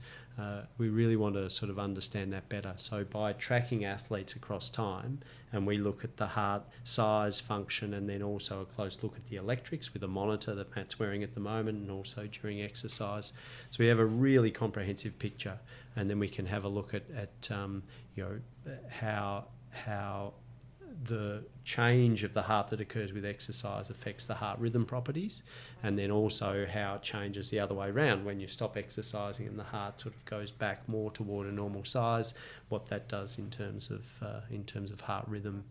We really want to sort of understand that better. So by tracking athletes across time, and we look at the heart size, function, and then also a close look at the electrics with a monitor that Matt's wearing at the moment, and also during exercise. So we have a really comprehensive picture, and then we can have a look at how the change of the heart that occurs with exercise affects the heart rhythm properties, and then also how it changes the other way around when you stop exercising and the heart sort of goes back more toward a normal size, what that does in terms of heart rhythm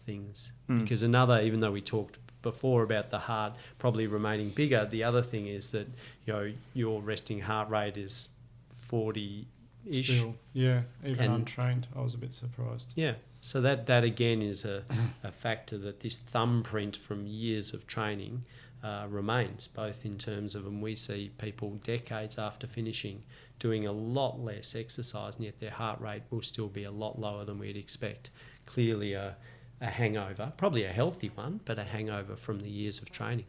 things. Because even though we talked before about the heart probably remaining bigger, the other thing is that your resting heart rate is 40-ish. Still, yeah, even untrained, I was a bit surprised. Yeah. So that again is a factor, that this thumbprint from years of training remains, both in terms of, and we see people decades after finishing doing a lot less exercise, and yet their heart rate will still be a lot lower than we'd expect. Clearly a hangover, probably a healthy one, but a hangover from the years of training.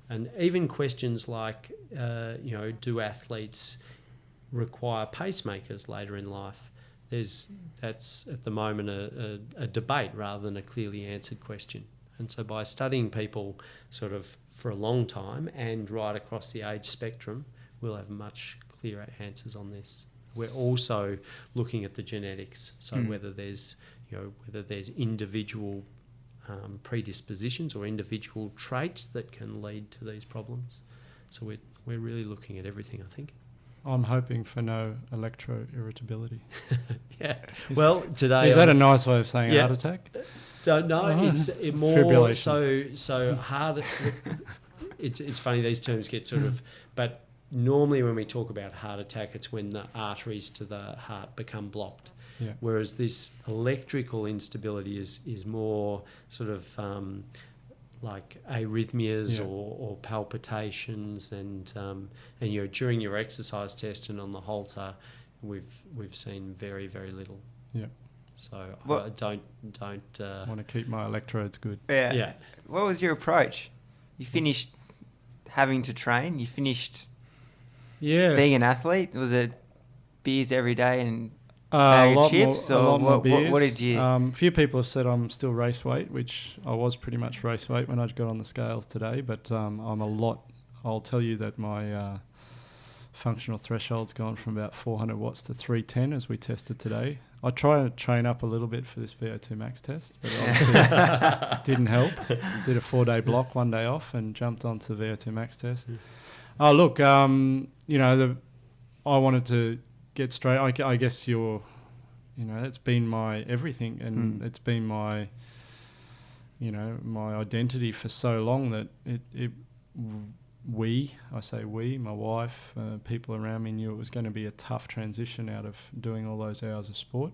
And even questions like, do athletes require pacemakers later in life? That's at the moment a debate rather than a clearly answered question. And so by studying people sort of for a long time and right across the age spectrum, we'll have much clearer answers on this. We're also looking at the genetics, so whether there's individual predispositions or individual traits that can lead to these problems. So we're really looking at everything, I think. I'm hoping for no electro-irritability. Yeah. Today... Is that a nice way of saying heart attack? Don't know. It's more fibrillation. so hard. It's funny, these terms get sort of, but normally when we talk about heart attack, it's when the arteries to the heart become blocked. Yeah. Whereas this electrical instability is more sort of like arrhythmias or palpitations, and during your exercise test and on the halter, we've seen very, very little. Yeah. So What? I don't want to keep my electrodes good. Yeah. What was your approach? You finished having to train. You finished being an athlete. Was it beers every day and bag of chips, or what did you? A few people have said I'm still race weight, which I was pretty much race weight when I got on the scales today. But I'm a lot. I'll tell you that my functional threshold's gone from about 400 watts to 310 as we tested today. I try to train up a little bit for this VO2 max test, but obviously didn't help. Did a 4-day block, 1 day off, and jumped onto the VO2 max test. Oh, look, I wanted to get straight. I guess it's been my everything, and it's been my, my identity for so long that my wife, people around me knew it was going to be a tough transition out of doing all those hours of sport.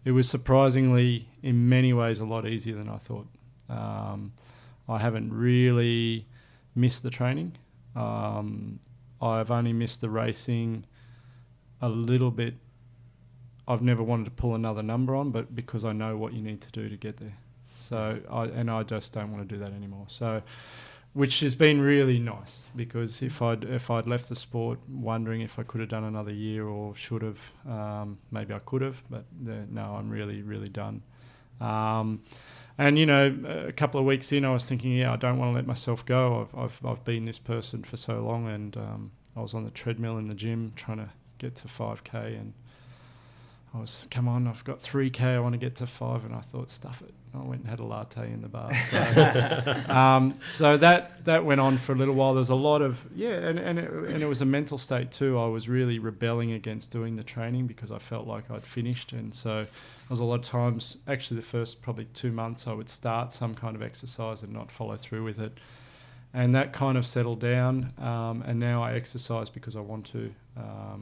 It was surprisingly, in many ways, a lot easier than I thought. I haven't really missed the training. I've only missed the racing a little bit. I've never wanted to pull another number on, but because I know what you need to do to get there. So I just don't want to do that anymore. So, which has been really nice, because if I'd left the sport wondering if I could have done another year or should have, maybe I could have, but no, I'm really, really done. And a couple of weeks in, I was thinking, I don't want to let myself go. I've been this person for so long, and I was on the treadmill in the gym trying to get to 5K, and come on, I've got 3K, I want to get to 5, and I thought, stuff it. I went and had a latte in the bar. So that went on for a little while. There's a lot of, and it was a mental state too. I was really rebelling against doing the training because I felt like I'd finished, and so there was a lot of times, actually the first probably 2 months, I would start some kind of exercise and not follow through with it. And that kind of settled down, and now I exercise because I want to.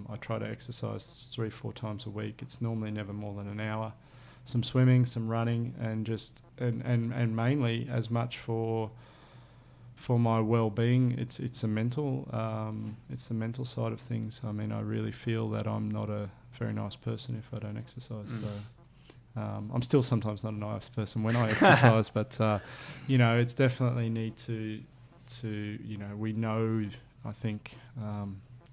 I try to exercise 3-4 times a week. It's normally never more than an hour. Some swimming, some running, and just and mainly as much for my well-being. It's a mental side of things. I mean, I really feel that I'm not a very nice person if I don't exercise. So I'm still sometimes not a nice person when I exercise, but it's definitely need to we know, I think,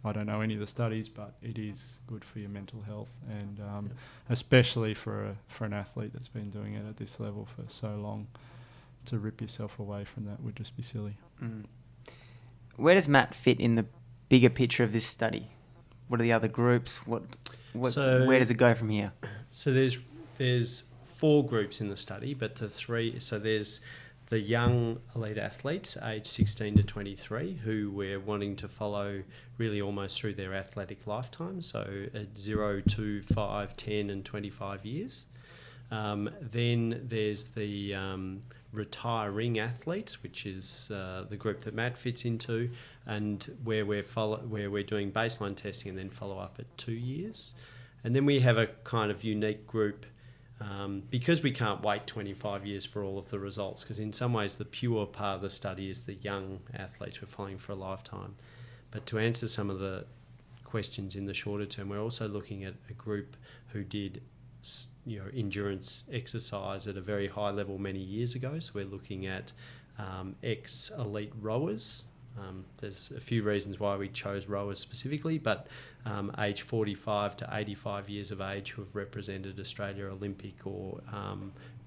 I don't know any of the studies, but it is good for your mental health, and especially for an athlete that's been doing it at this level for so long, to rip yourself away from that would just be silly. Where does Matt fit in the bigger picture of this study? What are the other groups? Where does it go from here? So there's 4 groups in the study, but there's the young elite athletes aged 16 to 23 who we're wanting to follow really almost through their athletic lifetime, so at 0 to 5, 10 and 25 years. Then there's the retiring athletes, which is the group that Matt fits into, and where we're doing baseline testing and then follow up at 2 years. And then we have a kind of unique group, because we can't wait 25 years for all of the results, because in some ways the pure part of the study is the young athletes we're following for a lifetime. But to answer some of the questions in the shorter term, we're also looking at a group who did endurance exercise at a very high level many years ago. So we're looking at ex-elite rowers. There's a few reasons why we chose rowers specifically, but age 45 to 85 years of age who have represented Australia Olympic or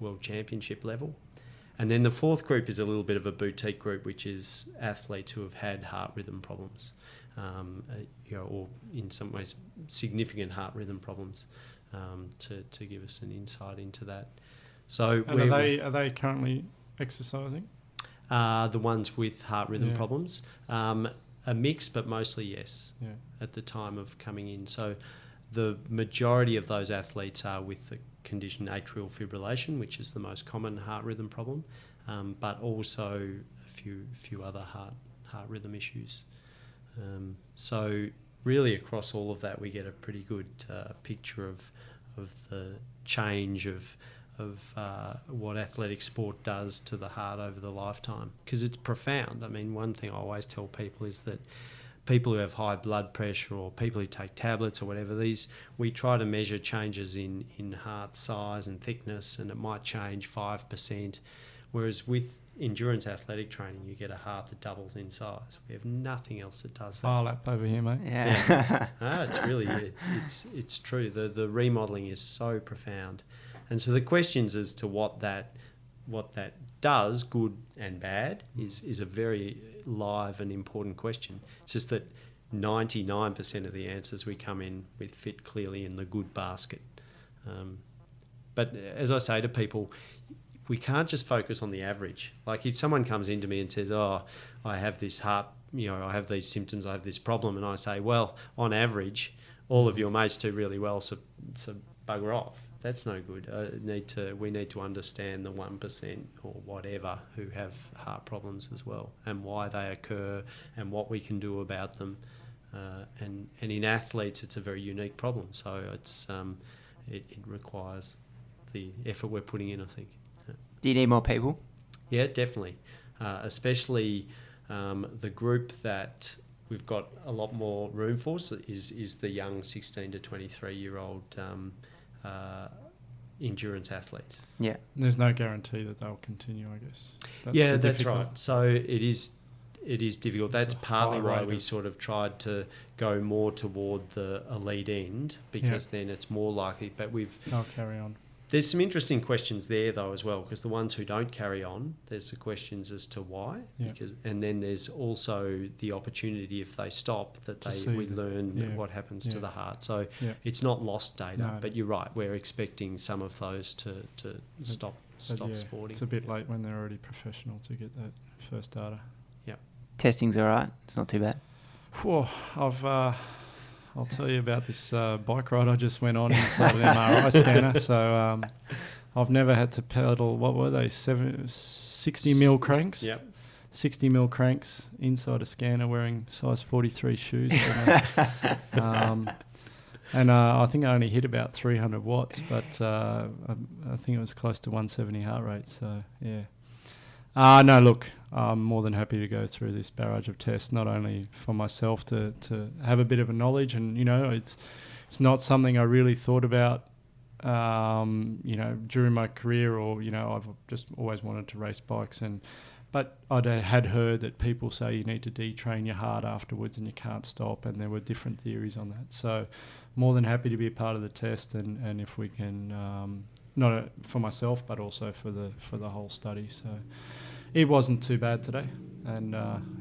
World Championship level. And then the 4th group is a little bit of a boutique group, which is athletes who have had heart rhythm problems, or in some ways significant heart rhythm problems, to give us an insight into that. So, and are they currently exercising? The ones with heart rhythm problems, a mix, but mostly yes. At the time of coming in. So the majority of those athletes are with the condition, atrial fibrillation, which is the most common heart rhythm problem, but also a few other heart rhythm issues. So really across all of that, we get a pretty good picture of the change of what athletic sport does to the heart over the lifetime, because it's profound. I mean, one thing I always tell people is that people who have high blood pressure or people who take tablets or whatever, we try to measure changes in heart size and thickness, and it might change 5%, whereas with endurance athletic training, you get a heart that doubles in size. We have nothing else that does that. Lap over here, mate. Yeah. It's really, it's true. The remodeling is so profound. And so the questions as to what that does, good and bad, is a very live and important question. It's just that 99% of the answers we come in with fit clearly in the good basket. But as I say to people, we can't just focus on the average. Like if someone comes into me and says, "Oh, I have this heart, I have these symptoms, I have this problem," and I say, "Well, on average, all of your mates do really well, so bugger off." That's no good. We need to understand the 1% or whatever who have heart problems as well, and why they occur, and what we can do about them. And in athletes, it's a very unique problem. So it requires the effort we're putting in, I think. Do you need more people? Yeah, definitely. Especially the group that we've got a lot more room for is the young 16 to 23-year-old endurance athletes. Yeah. There's no guarantee that they'll continue, I guess. That's right. So it is difficult. That's partly why we sort of tried to go more toward the elite end, because then it's more likely. But I'll carry on. There's some interesting questions there though as well, because the ones who don't carry on, there's the questions as to why, and then there's also the opportunity if they stop that we learn what happens to the heart. So it's not lost data, but you're right, we're expecting some of those to stop sporting. It's a bit late when they're already professional to get that first data. Yeah. Testing's all right. It's not too bad. I'll tell you about this bike ride I just went on inside an MRI scanner. So I've never had to pedal, what were they, 60 mil cranks? Yep. 60 mil cranks inside a scanner wearing size 43 shoes. And I think I only hit about 300 watts, but I think it was close to 170 heart rate. So, yeah. No, look, I'm more than happy to go through this barrage of tests, not only for myself to have a bit of a knowledge, and, it's not something I really thought about, during my career, or, I've just always wanted to race bikes, but I had heard that people say you need to detrain your heart afterwards and you can't stop, and there were different theories on that. So more than happy to be a part of the test, and if we can, not for myself, but also for the whole study. So it wasn't too bad today, and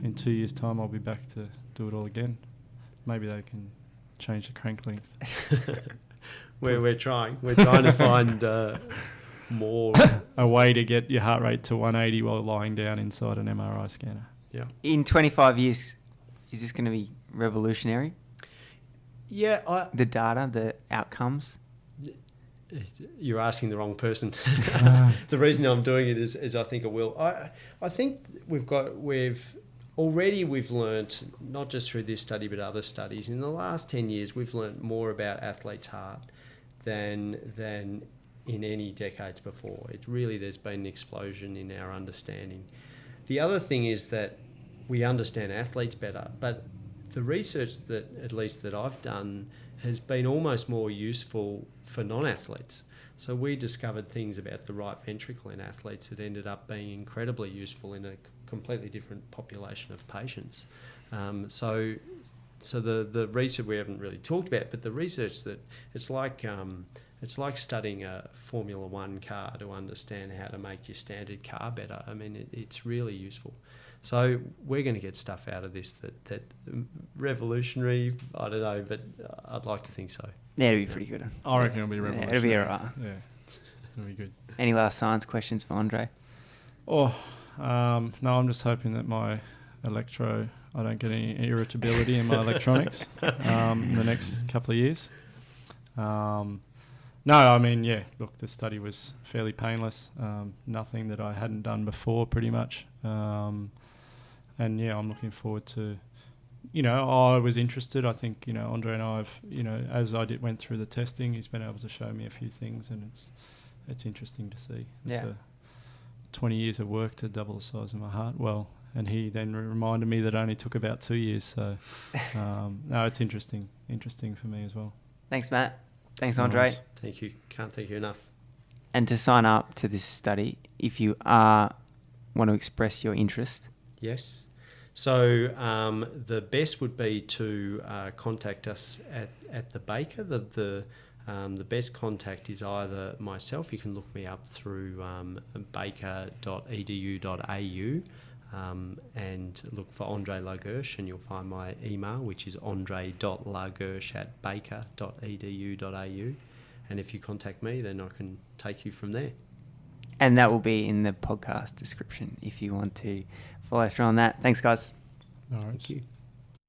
in 2 years' time I'll be back to do it all again. Maybe they can change the crank length. We're trying to find more a way to get your heart rate to 180 while lying down inside an MRI scanner. Yeah. In 25 years, is this going to be revolutionary? Yeah, the data, the outcomes. You're asking the wrong person. The reason I'm doing it is I think it will. I think we've learnt, not just through this study but other studies, in the last 10 years we've learnt more about athletes' heart than in any decades before. There's been an explosion in our understanding. The other thing is that we understand athletes better, but the research that, at least that I've done, has been almost more useful for non-athletes. So we discovered things about the right ventricle in athletes that ended up being incredibly useful in a completely different population of patients. So the research we haven't really talked about, but the research that it's like studying a Formula One car to understand how to make your standard car better. I mean, it's really useful. So we're going to get stuff out of this that revolutionary, I don't know, but I'd like to think so. Yeah, it'll be pretty good. I reckon it'll be revolutionary. It'll be all right. Yeah, it'll be good. Any last science questions for Andre? No, I'm just hoping that I don't get any irritability in my electronics in the next couple of years. No, I mean, yeah, look, the study was fairly painless. Nothing that I hadn't done before, pretty much. And, yeah, I'm looking forward to, I was interested. I think, Andre and I have, as I went through the testing, he's been able to show me a few things, and it's interesting to see. Yeah. It's 20 years of work to double the size of my heart. Well, and he then reminded me that it only took about 2 years. So, no, it's interesting for me as well. Thanks, Matt. Thanks, Andre. Nice. Thank you. Can't thank you enough. And to sign up to this study, if you want to express your interest. Yes. So the best would be to contact us at the Baker. The best contact is either myself. You can look me up through baker.edu.au and look for André La Gerche, and you'll find my email, which is andre.lagerche@baker.edu.au. And if you contact me, then I can take you from there. And that will be in the podcast description if you want to follow through on that. Thanks, guys. All right. Thank you.